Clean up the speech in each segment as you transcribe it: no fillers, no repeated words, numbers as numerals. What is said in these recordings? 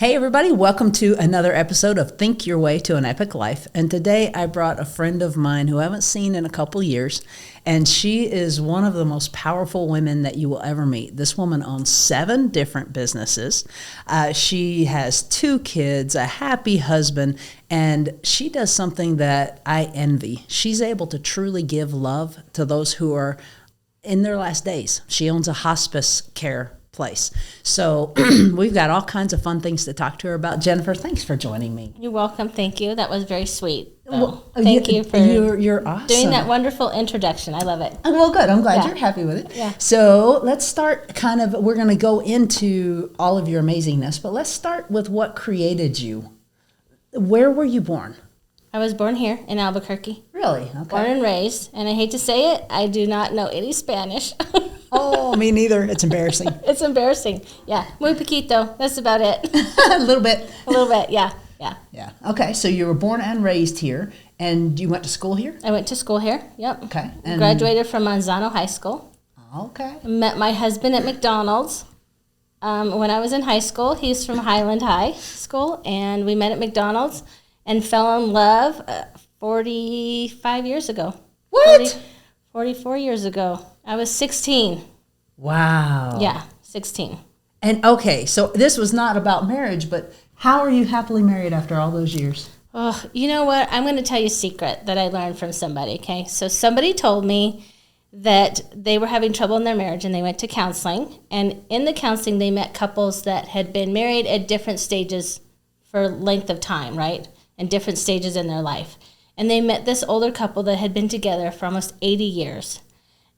Hey everybody, welcome to another episode of Think Your Way to an Epic Life. And today I brought a friend of mine who I haven't seen in a couple years, and she is one of the most powerful women that you will ever meet. This woman owns 7 different businesses. She has 2 kids, a happy husband, and she does something that I envy. She's able to truly give love to those who are in their last days. She owns a hospice care place. So we've got all kinds of fun things to talk to her about. Jennifer, thanks for joining me. You're welcome. Thank you. That was very sweet. Well, Thank you for you're awesome. doing that wonderful introduction. I love it. Well, good. I'm glad you're happy with it. Yeah. So let's start we're going to go into all of your amazingness, but let's start with what created you. Where were you born? I was born here in Albuquerque. Really? Okay. Born and raised. And I hate to say it, I do not know any Spanish. Oh, me neither. It's embarrassing. It's embarrassing. Yeah. Muy poquito. That's about it. A little bit. A little bit. Yeah. Yeah. Okay. So you were born and raised here, and you went to school here? I went to school here. Yep. Okay. And graduated from Manzano High School. Okay. Met my husband at McDonald's. When I was in high school, he's from Highland High School, and we met at McDonald's and fell in love 45 years ago. What? 44 years ago. I was 16. Wow. Yeah, 16. And okay, so this was not about marriage, but how are you happily married after all those years? Oh, you know what? I'm going to tell you a secret that I learned from somebody, okay? So somebody told me that they were having trouble in their marriage and they went to counseling. And in the counseling, they met couples that had been married at different stages for length of time, right? And different stages in their life. And they met this older couple that had been together for almost 80 years.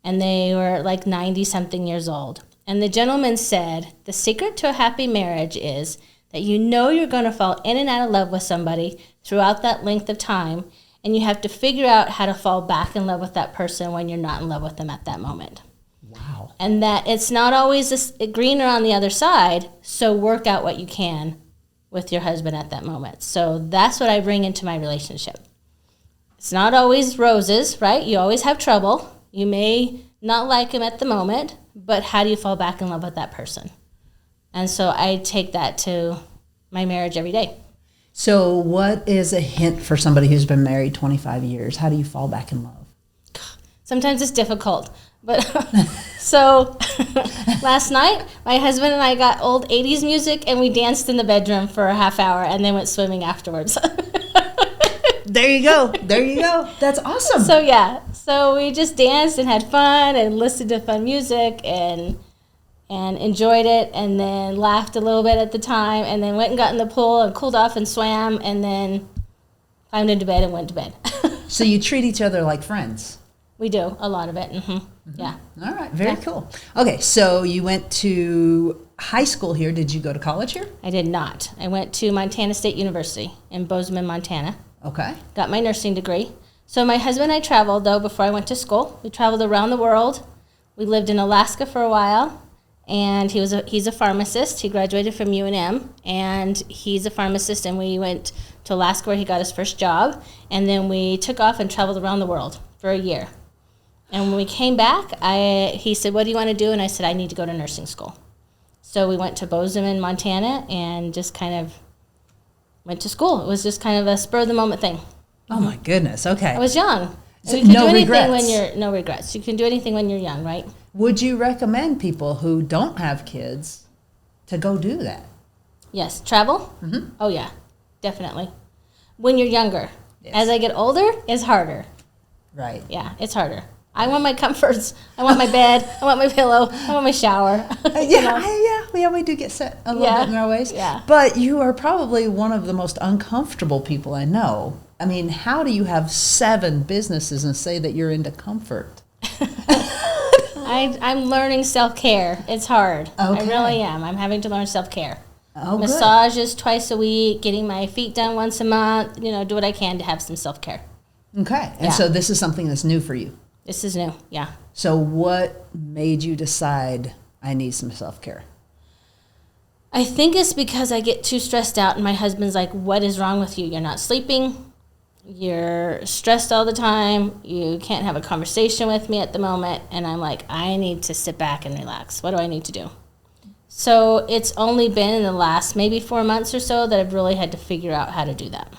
And they were like 90-something years old. And the gentleman said, the secret to a happy marriage is that you know you're going to fall in and out of love with somebody throughout that length of time, and you have to figure out how to fall back in love with that person when you're not in love with them at that moment. Wow. And that it's not always greener on the other side, so work out what you can with your husband at that moment. So that's what I bring into my relationship. It's not always roses, right? You always have trouble. You may not like him at the moment, but how do you fall back in love with that person? And so I take that to my marriage every day. So what is a hint for somebody who's been married 25 years? How do you fall back in love? Sometimes it's difficult. But so last night, my husband and I got old 80s music and we danced in the bedroom for a half hour and then went swimming afterwards. There you go. That's awesome. So we just danced and had fun and listened to fun music and enjoyed it, and then laughed a little bit at the time, and then went and got in the pool and cooled off and swam, and then climbed into bed and went to bed. So you treat each other like friends? We do, a lot of it. Mm-hmm. Mm-hmm. Yeah. All right, very cool. Okay, so you went to high school here. Did you go to college here? I did not. I went to Montana State University in Bozeman, Montana. Okay. Got my nursing degree. So my husband and I traveled, though, before I went to school. We traveled around the world. We lived in Alaska for a while, and he's a pharmacist. He graduated from UNM, and he's a pharmacist, and we went to Alaska where he got his first job, and then we took off and traveled around the world for a year. And when we came back, he said, what do you want to do? And I said, I need to go to nursing school. So we went to Bozeman, Montana, and just kind of went to school. It was just kind of a spur-of-the-moment thing. Oh, my goodness. Okay. I was young. So you can no do anything regrets. no regrets. You can do anything when you're young, right? Would you recommend people who don't have kids to go do that? Yes. Travel? Mm-hmm. Oh, yeah. Definitely. When you're younger. Yes. As I get older, it's harder. Right. Yeah, it's harder. I want my comforts. I want my bed. I want my pillow. I want my shower. Yeah, we do get set a little bit in our ways. Yeah. But you are probably one of the most uncomfortable people I know. I mean, how do you have 7 businesses and say that you're into comfort? I'm learning self-care. It's hard. Okay. I really am. I'm having to learn self-care. Oh, Massages twice a week, getting my feet done once a month, do what I can to have some self-care. Okay. And so this is something that's new for you. This is new, yeah. So what made you decide I need some self-care? I think it's because I get too stressed out, and my husband's like, what is wrong with you? You're not sleeping. You're stressed all the time. You can't have a conversation with me at the moment. And I'm like, I need to sit back and relax. What do I need to do? So it's only been in the last maybe 4 months or so that I've really had to figure out how to do that.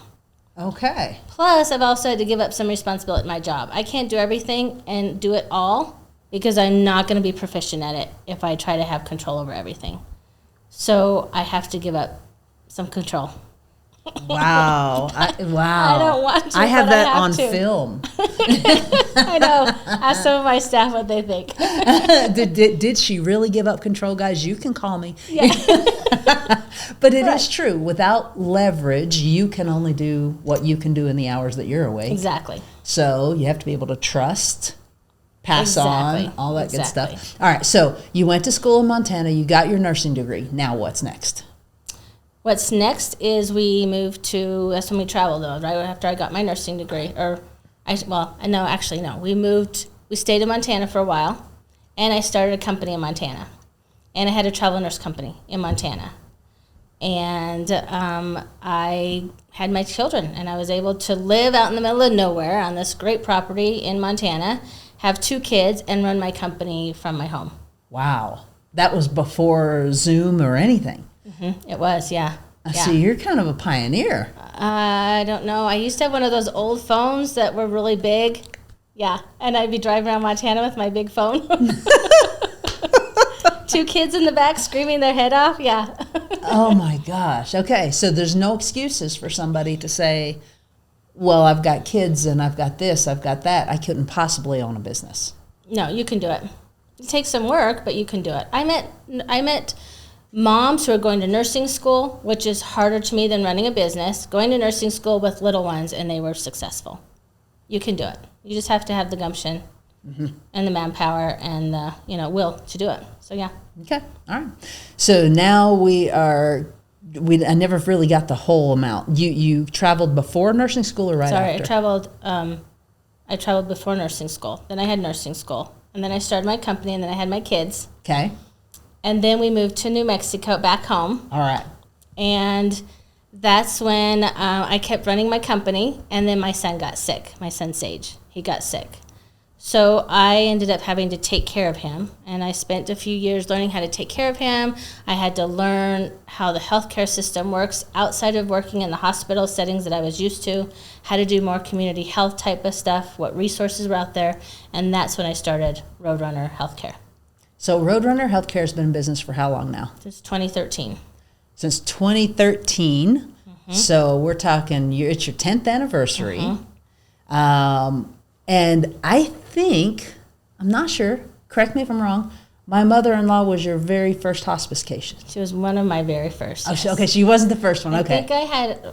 Okay. Plus, I've also had to give up some responsibility at my job. I can't do everything and do it all because I'm not going to be proficient at it if I try to have control over everything. So I have to give up some control. Wow. Wow. I don't want to. I have but that I have on to. film. I know. Ask some of my staff what they think. Did she really give up control, guys? You can call me. Yeah. But it is true. Without leverage, you can only do what you can do in the hours that you're awake. Exactly. So you have to be able to trust, pass on, all that good Exactly. stuff. All right. So you went to school in Montana. You got your nursing degree. Now what's next? What's next is we moved to, that's when we traveled though, right after I got my nursing degree. We stayed in Montana for a while, and I started a company in Montana. And I had a travel nurse company in Montana. And I had my children, and I was able to live out in the middle of nowhere on this great property in Montana, have 2 kids, and run my company from my home. Wow. That was before Zoom or anything. Mm-hmm. It was, yeah. I see. You're kind of a pioneer. I don't know. I used to have one of those old phones that were really big. Yeah, and I'd be driving around Montana with my big phone. 2 kids in the back screaming their head off. Yeah. Oh my gosh. Okay, so there's no excuses for somebody to say, well, I've got kids and I've got this, I've got that. I couldn't possibly own a business. No, you can do it. It takes some work, but you can do it. I met moms who are going to nursing school, which is harder to me than running a business, going to nursing school with little ones, and they were successful. You can do it. You just have to have the gumption and the manpower and the will to do it. So yeah. Okay. All right. So now I never really got the whole amount. You traveled before nursing school or right after? I traveled before nursing school. Then I had nursing school. And then I started my company, and then I had my kids. Okay. And then we moved to New Mexico, back home. All right. And that's when I kept running my company, and then my son got sick. My son, Sage, he got sick. So I ended up having to take care of him, and I spent a few years learning how to take care of him. I had to learn how the healthcare system works outside of working in the hospital settings that I was used to, how to do more community health type of stuff, what resources were out there, and that's when I started Roadrunner Healthcare. So Roadrunner Healthcare has been in business for how long now? Since 2013. Since 2013. Mm-hmm. So we're talking, it's your 10th anniversary. Mm-hmm. And I think, I'm not sure, correct me if I'm wrong, my mother-in-law was your very first hospice patient. She was one of my very first. Yes. Oh, okay, she wasn't the first one. Okay.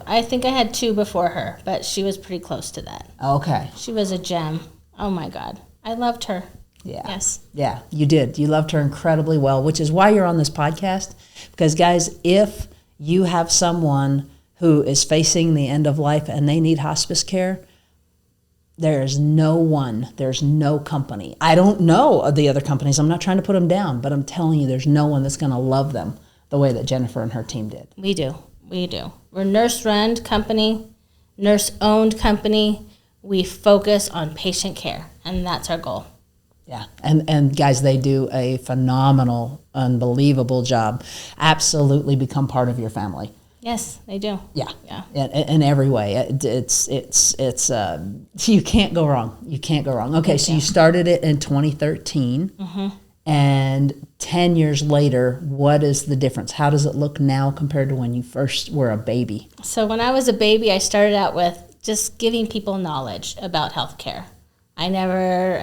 I think I had 2 before her, but she was pretty close to that. Okay. She was a gem. Oh my God. I loved her. Yeah. Yes. Yeah, you did. You loved her incredibly well, which is why you're on this podcast. Because, guys, if you have someone who is facing the end of life and they need hospice care, there's no company. I don't know of the other companies. I'm not trying to put them down, but I'm telling you, there's no one that's going to love them the way that Jennifer and her team did. We do. We're a nurse-run company, nurse-owned company. We focus on patient care, and that's our goal. Yeah, and guys, they do a phenomenal, unbelievable job. Absolutely become part of your family. Yes, they do. Yeah. In every way, it's you can't go wrong. You can't go wrong. Okay, so you started it in 2013, mm-hmm. and 10 years later, what is the difference? How does it look now compared to when you first were a baby? So when I was a baby, I started out with just giving people knowledge about healthcare. I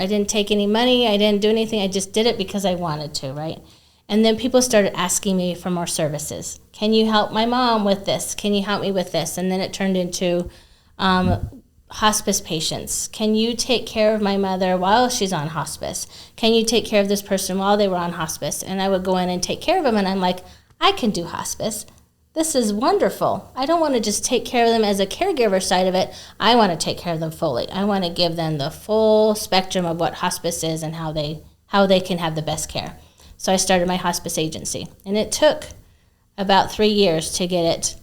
didn't take any money. I didn't do anything. I just did it because I wanted to, right? And then people started asking me for more services. Can you help my mom with this? Can you help me with this? And then it turned into hospice patients. Can you take care of my mother while she's on hospice? Can you take care of this person while they were on hospice? And I would go in and take care of them, and I'm like, I can do hospice. This is wonderful. I don't want to just take care of them as a caregiver side of it. I want to take care of them fully. I want to give them the full spectrum of what hospice is and how they can have the best care. So I started my hospice agency, and it took about 3 years to get it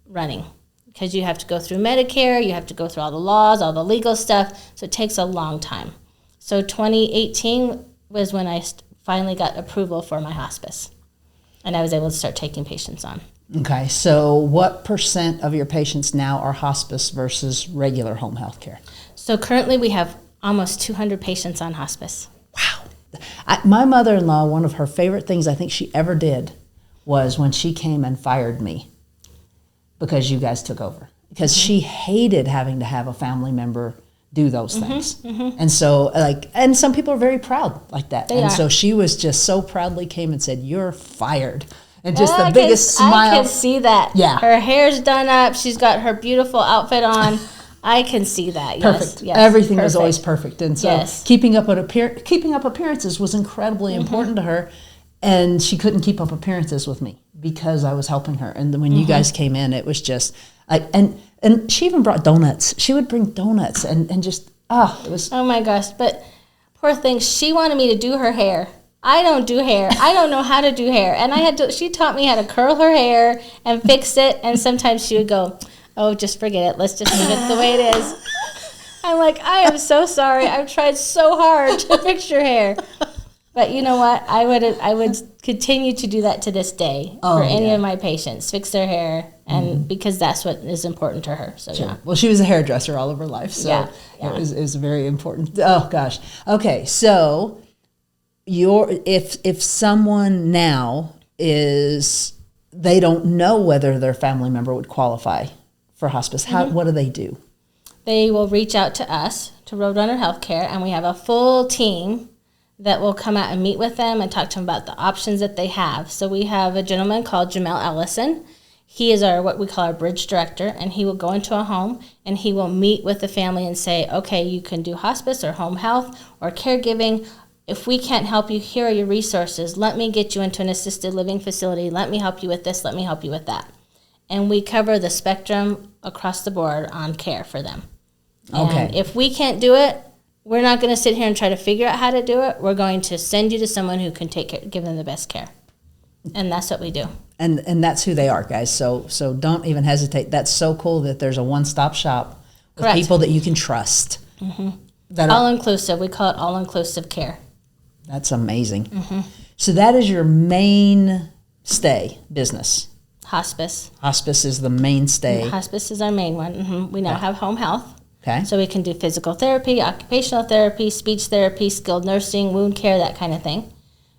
running because you have to go through Medicare, you have to go through all the laws, all the legal stuff, so it takes a long time. So 2018 was when I finally got approval for my hospice. And I was able to start taking patients on. Okay, so what % of your patients now are hospice versus regular home health care? So currently we have almost 200 patients on hospice. Wow. My mother-in-law, one of her favorite things I think she ever did was when she came and fired me because you guys took over. Because she hated having to have a family member do those things. And so, and some people are very proud like that. They are. So she was just so proudly came and said, "You're fired." And just the biggest smile. I can see that. Yeah. Her hair's done up. She's got her beautiful outfit on. I can see that. Yes. Perfect. Yes. Everything was always perfect. And so Yes. keeping up appearances was incredibly important to her. And she couldn't keep up appearances with me because I was helping her. And then when you guys came in, it was just and she even brought donuts. She would bring donuts and just it was. Oh my gosh! But poor thing, she wanted me to do her hair. I don't do hair. I don't know how to do hair, and she taught me how to curl her hair and fix it. And sometimes she would go, "Oh, just forget it. Let's just leave it the way it is." I'm like, I am so sorry. I've tried so hard to fix your hair. But you know what? I would continue to do that to this day for any of my patients, fix their hair, and because that's what is important to her. So yeah. Well, she was a hairdresser all of her life, so it was very important. Oh gosh. Okay, so if someone now they don't know whether their family member would qualify for hospice, what do they do? They will reach out to us, to Roadrunner Healthcare, and we have a full team that will come out and meet with them and talk to them about the options that they have. So we have a gentleman called Jamel Ellison. He is what we call our bridge director, and he will go into a home and he will meet with the family and say, okay, you can do hospice or home health or caregiving. If we can't help you, here are your resources. Let me get you into an assisted living facility. Let me help you with this. Let me help you with that. And we cover the spectrum across the board on care for them. Okay. And if we can't do it, we're not going to sit here and try to figure out how to do it. We're going to send you to someone who can give them the best care. And that's what we do. And that's who they are, guys. So don't even hesitate. That's so cool that there's a one-stop shop with Correct. people that you can trust. All-inclusive. We call it all-inclusive care. That's amazing. So that is your mainstay business. Hospice. Hospice is the mainstay. Hospice is our main one. We now have home health. Okay. So we can do physical therapy, occupational therapy, speech therapy, skilled nursing, wound care, that kind of thing.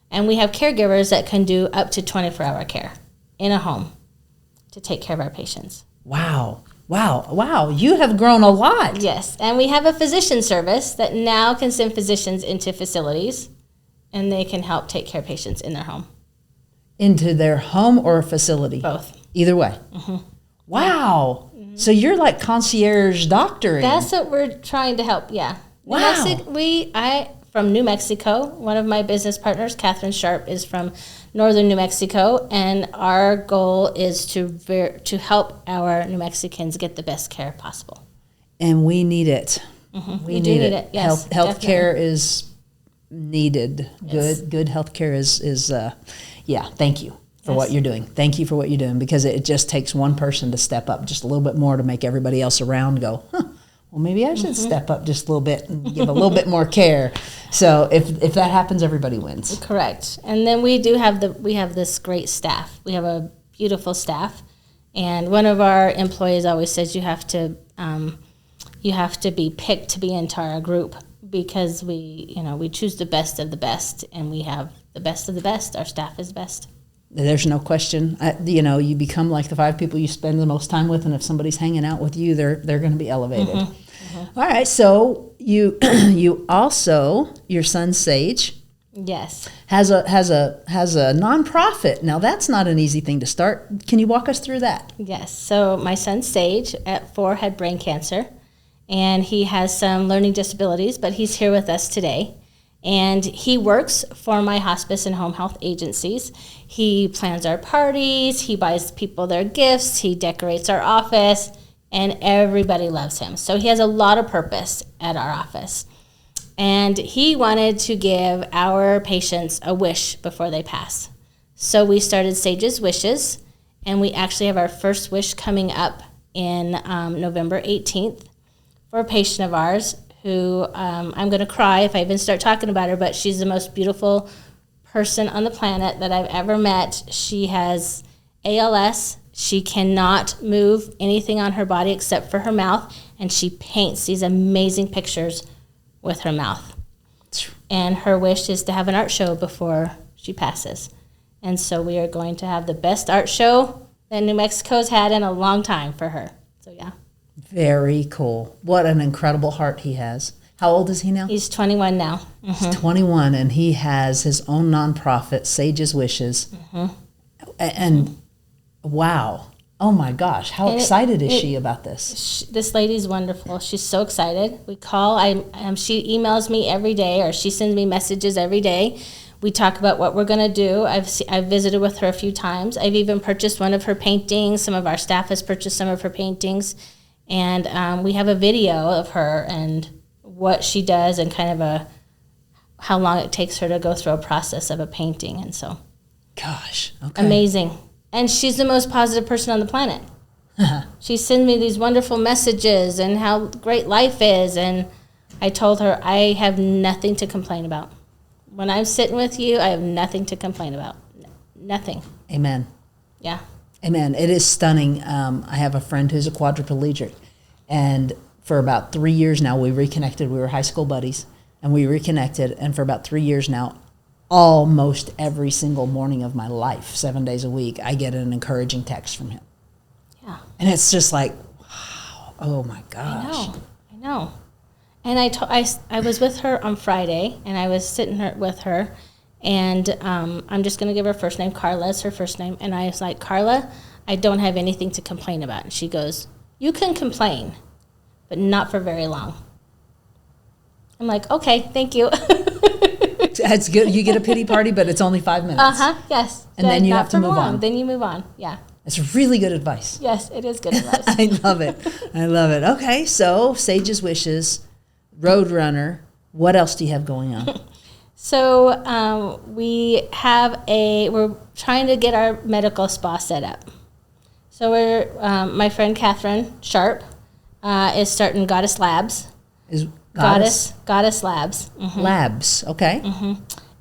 And we have caregivers that can do up to 24-hour care in a home to take care of our patients. Wow. You have grown a lot. Yes. And we have a physician service that now can send physicians into facilities, and they can help take care of patients in their home. Into their home or a facility? Both. Either way. Wow. So you're like concierge doctoring. That's what we're trying to help, yeah. Wow. From New Mexico. One of my business partners, Catherine Sharp, is from northern New Mexico, and our goal is to help our New Mexicans get the best care possible. And we need it. We do need it. Yes, Healthcare is needed. Yes. Good healthcare is thank you for what you're doing. Thank you for what you're doing, because it just takes one person to step up just a little bit more to make everybody else around go, well, maybe I should step up just a little bit and give a little bit more care. So if that happens, everybody wins. Correct. And then we have this great staff. We have a beautiful staff, and one of our employees always says you have to be picked to be into our group, because we choose the best of the best, and we have the best of the best. Our staff is best. There's no question. You become like the 5 people you spend the most time with, and if somebody's hanging out with you, they're going to be elevated. All right. So you also, your son Sage, yes, has a nonprofit. Now that's not an easy thing to start. Can you walk us through that? Yes. So my son Sage at 4 had brain cancer, and he has some learning disabilities, but he's here with us today. And he works for my hospice and home health agencies. He plans our parties, he buys people their gifts, he decorates our office, and everybody loves him. So he has a lot of purpose at our office. And he wanted to give our patients a wish before they pass. So we started Sage's Wishes, and we actually have our first wish coming up in November 18th for a patient of ours who I'm going to cry if I even start talking about her, but she's the most beautiful person on the planet that I've ever met. She has ALS. She cannot move anything on her body except for her mouth, and she paints these amazing pictures with her mouth. And her wish is to have an art show before she passes. And so we are going to have the best art show that New Mexico's had in a long time for her. So, yeah. Very cool. What an incredible heart he has. How old is he now? He's 21 now. Mm-hmm. He's 21, and he has his own nonprofit, Sage's Wishes. Mm-hmm. And wow. Oh, my gosh. How excited is she about this? This lady's wonderful. She's so excited. We call. She emails me every day, or she sends me messages every day. We talk about what we're going to do. I've visited with her a few times. I've even purchased one of her paintings. Some of our staff has purchased some of her paintings. And we have a video of her and what she does and kind of how long it takes her to go through a process of a painting. And so, gosh, okay. Amazing. And she's the most positive person on the planet. She sends me these wonderful messages and how great life is. And I told her I have nothing to complain about. When I'm sitting with you, I have nothing to complain about. Nothing. Amen. Yeah. Amen. It is stunning. I have a friend who's a quadriplegic, and for about 3 years now, we reconnected. We were high school buddies, and we reconnected, and for about 3 years now, almost every single morning of my life, 7 days a week, I get an encouraging text from him. Yeah. And it's just like, wow, oh my gosh. I know. And I was with her on Friday, and I was sitting with her, and I'm just going to give her first name. Carla is her first name. And I was like, Carla, I don't have anything to complain about. And she goes, you can complain, but not for very long. I'm like, okay, thank you. That's good. You get a pity party, but it's only 5 minutes. Yes. And then you have to move on. Then you move on, yeah. That's really good advice. Yes, it is good advice. I love it. I love it. Okay, so Sage's Wishes, Roadrunner. What else do you have going on? So we're trying to get our medical spa set up. So my friend Catherine Sharp is starting Goddess Labs. Goddess Labs. Mm-hmm. Labs, okay. Mm-hmm.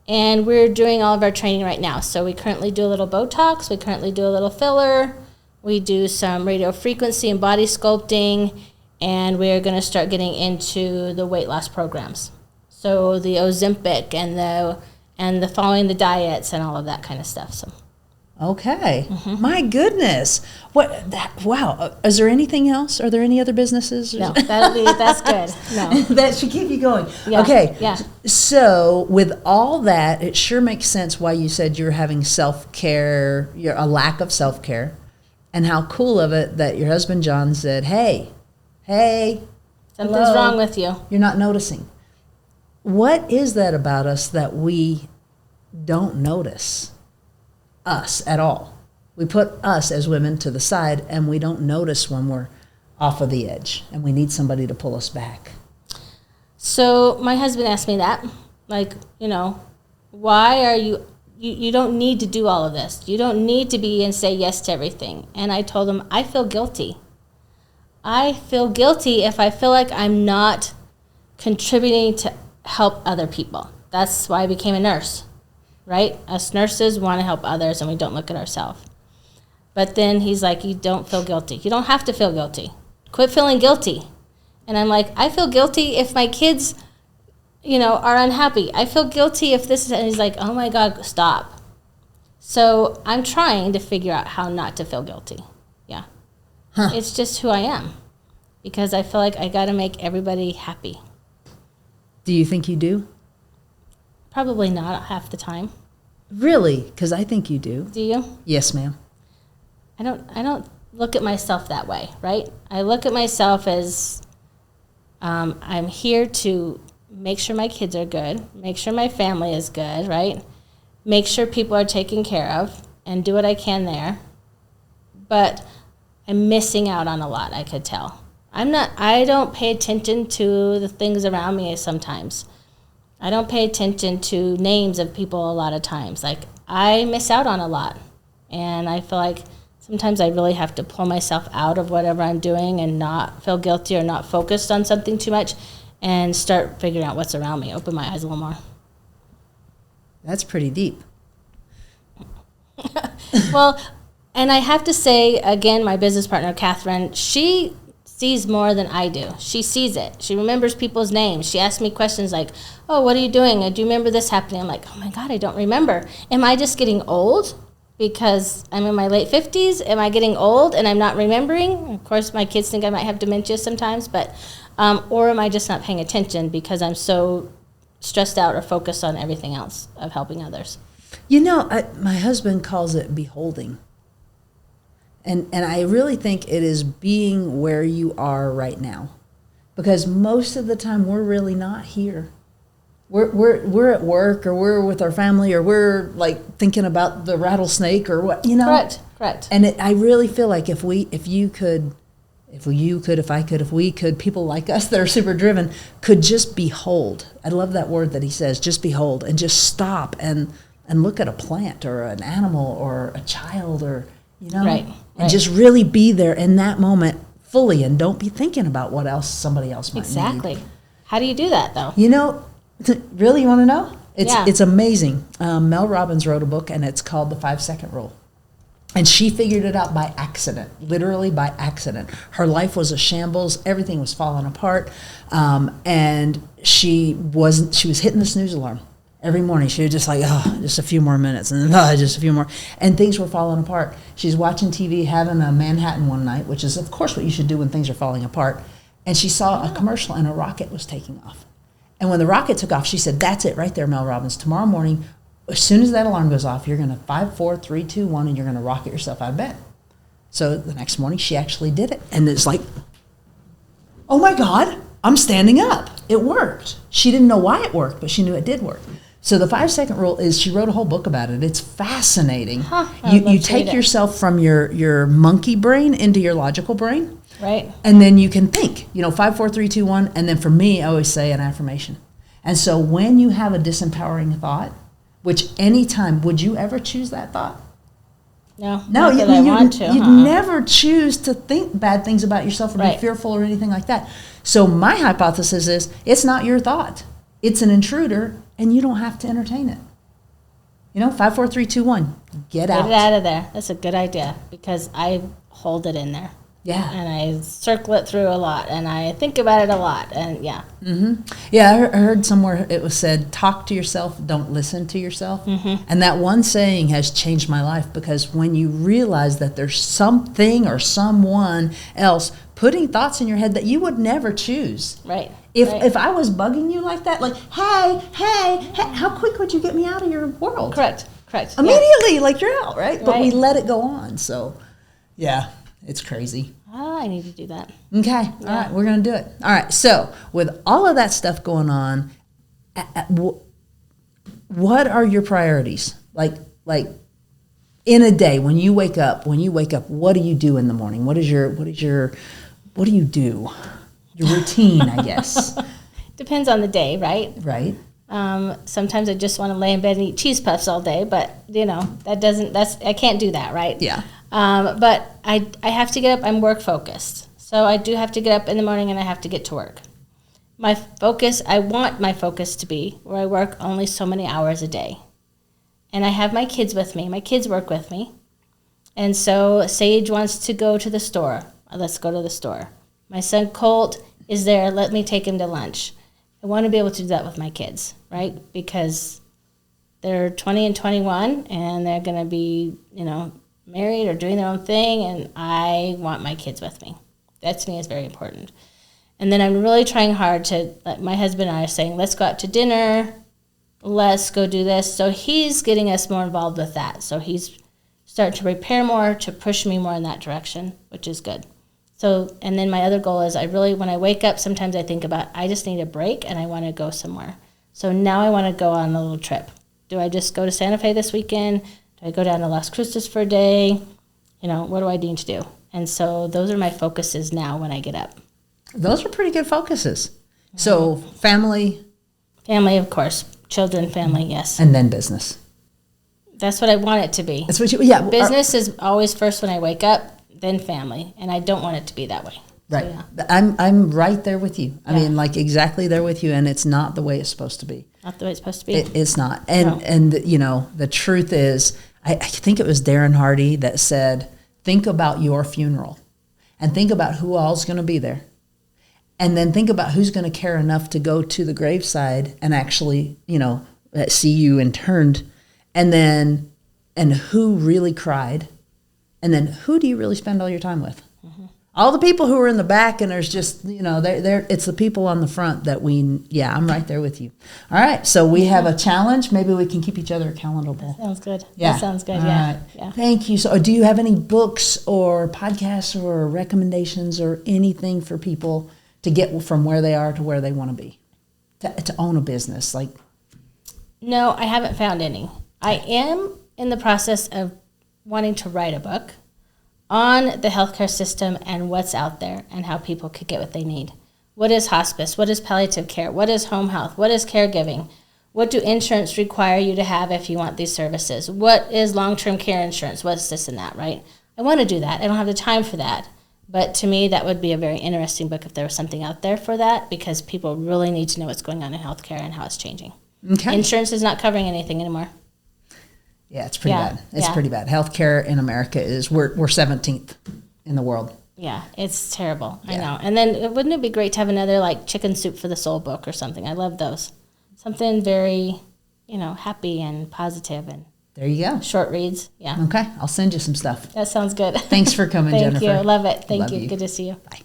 And we're doing all of our training right now. So we currently do a little Botox. We currently do a little filler. We do some radio frequency and body sculpting. And we're going to start getting into the weight loss programs. So the Ozempic and the following the diets and all of that kind of stuff. So. Okay. Mm-hmm. My goodness. Wow. Is there anything else? Are there any other businesses? No, that's good. No. That should keep you going. Yeah. Okay. Yeah. So with all that, it sure makes sense why you said you're having self-care, a lack of self-care, and how cool of it that your husband John said, hey, something's hello, wrong with you. You're not noticing. What is that about us that we don't notice? Us at all. We put us as women to the side, and we don't notice when we're off of the edge and we need somebody to pull us back. So my husband asked me that, like, why are you don't need to do all of this. You don't need to be and say yes to everything. And I told him, I feel guilty. I feel guilty if I feel like I'm not contributing to help other people. That's why I became a nurse. Right? Us nurses want to help others, and we don't look at ourselves. But then he's like, you don't feel guilty. You don't have to feel guilty. Quit feeling guilty. And I'm like, I feel guilty if my kids, are unhappy. I feel guilty if this is, and he's like, oh my God, stop. So I'm trying to figure out how not to feel guilty. Yeah. Huh. It's just who I am. Because I feel like I got to make everybody happy. Do you think you do? Probably not half the time. Really? Because I think you do. Do you? Yes, ma'am. I don't look at myself that way, right? I look at myself as I'm here to make sure my kids are good, make sure my family is good, right? Make sure people are taken care of and do what I can there. But I'm missing out on a lot, I could tell. I don't pay attention to the things around me sometimes. I don't pay attention to names of people a lot of times. Like, I miss out on a lot. And I feel like sometimes I really have to pull myself out of whatever I'm doing and not feel guilty or not focused on something too much and start figuring out what's around me, open my eyes a little more. That's pretty deep. Well, and I have to say, again, my business partner, Catherine, she sees more than I do. She sees it. She remembers people's names. She asks me questions like, oh, what are you doing? Do you remember this happening? I'm like, oh my God, I don't remember. Am I just getting old because I'm in my late 50s? Am I getting old and I'm not remembering? Of course, my kids think I might have dementia sometimes, but or am I just not paying attention because I'm so stressed out or focused on everything else of helping others? You know, my husband calls it beholding. And I really think it is being where you are right now. Because most of the time we're really not here. We're at work, or we're with our family, or we're like thinking about the rattlesnake or what, you know. Correct. And I really feel like if we could, people like us that are super driven could just behold. I love that word that he says, just behold, and just stop and look at a plant or an animal or a child, or, you know, and just really be there in that moment fully, and don't be thinking about what else somebody else might need. Exactly. How do you do that, though? You know, really, you want to know? It's amazing. Mel Robbins wrote a book, and it's called The 5-Second Rule. And she figured it out by accident, literally by accident. Her life was a shambles. Everything was falling apart. And she was hitting the snooze alarm. Every morning she was just like, oh, just a few more minutes, and just a few more. And things were falling apart. She's watching TV, having a Manhattan one night, which is, of course, what you should do when things are falling apart. And she saw a commercial, and a rocket was taking off. And when the rocket took off, she said, that's it right there, Mel Robbins. Tomorrow morning, as soon as that alarm goes off, you're going to 5, 4, 3, 2, 1, and you're going to rocket yourself out of bed. So the next morning, she actually did it. And it's like, oh, my God, I'm standing up. It worked. She didn't know why it worked, but she knew it did work. So the 5-second rule is, she wrote a whole book about it. It's fascinating. You take yourself from your monkey brain into your logical brain. Right. And then you can think, 5, 4, 3, 2, 1. And then for me, I always say an affirmation. And so when you have a disempowering thought, which anytime, would you ever choose that thought? No, I want to. You'd never choose to think bad things about yourself or be fearful or anything like that. So my hypothesis is, it's not your thought. It's an intruder, and you don't have to entertain it. 5, 4, 3, 2, 1. Get out. Get it out of there. That's a good idea, because I hold it in there. Yeah. And I circle it through a lot, and I think about it a lot, and yeah. Mm-hmm. Yeah, I heard somewhere it was said, talk to yourself, don't listen to yourself. Mm-hmm. And that one saying has changed my life, because when you realize that there's something or someone else putting thoughts in your head that you would never choose. Right. If I was bugging you like that, like, hey, how quick would you get me out of your world? Correct. Immediately, like you're out, right? But we let it go on. So, yeah, it's crazy. I need to do that. Okay. All right. We're going to do it. All right. So with all of that stuff going on, what are your priorities? Like in a day, when you wake up, what do you do in the morning? What do you do? Your routine, I guess. Depends on the day, right? Right. Sometimes I just want to lay in bed and eat cheese puffs all day, but I can't do that, right? Yeah. But I have to get up. I'm work focused. So I do have to get up in the morning, and I have to get to work. I want my focus to be where I work only so many hours a day. And I have my kids with me. My kids work with me. And so Sage wants to go to the store. Let's go to the store. My son Colt is there. Let me take him to lunch. I want to be able to do that with my kids, right? Because they're 20 and 21, and they're going to be, married or doing their own thing, and I want my kids with me. That to me is very important. And then I'm really trying hard to, like my husband and I are saying, let's go out to dinner, let's go do this. So he's getting us more involved with that. So he's starting to prepare more, to push me more in that direction, which is good. So, and then my other goal is when I wake up, sometimes I think about, I just need a break and I want to go somewhere. So now I want to go on a little trip. Do I just go to Santa Fe this weekend? Do I go down to Las Cruces for a day? What do I need to do? And so those are my focuses now when I get up. Those are pretty good focuses. Mm-hmm. So family, of course. Children, family, yes. And then business. That's what I want it to be. That's what yeah. Business is always first when I wake up, then family. And I don't want it to be that way. Right. So, yeah. I'm right there with you. I Yeah. mean, like exactly there with you, and it's not the way it's supposed to be. Not the way it's supposed to be. It's not. And you know, the truth is, I think it was Darren Hardy that said, think about your funeral and think about who all's going to be there. And then think about who's going to care enough to go to the graveside and actually, you know, see you interned. And who really cried. And then who do you really spend all your time with? Mm-hmm. All the people who are in the back, and there's just, you know, it's the people on the front that I'm right there with you. All right, so we have a challenge. Maybe we can keep each other accountable. That sounds good. Yeah. That sounds good, All yeah. right. Yeah. Thank you. So do you have any books or podcasts or recommendations or anything for people to get from where they are to where they want to be? To own a business? Like, No, I haven't found any. I am in the process of wanting to write a book on the healthcare system and what's out there and how people could get what they need. What is hospice? What is palliative care? What is home health? What is caregiving? What do insurance require you to have if you want these services? What is long-term care insurance? What's this and that, right? I want to do that. I don't have the time for that. But to me, that would be a very interesting book if there was something out there for that, because people really need to know what's going on in healthcare and how it's changing. okay. Insurance is not covering anything anymore. Yeah, it's pretty Yeah, bad. It's yeah. pretty bad. Healthcare in America we're 17th in the world. Yeah, it's terrible. I Yeah. know. And then wouldn't it be great to have another like Chicken Soup for the Soul book or something? I love those. Something very, happy and positive and There you go. short reads. Yeah. Okay, I'll send you some stuff. That sounds good. Thanks for coming, Thank Jennifer. you. Love it. Thank Love you. you. Good to see you. Bye.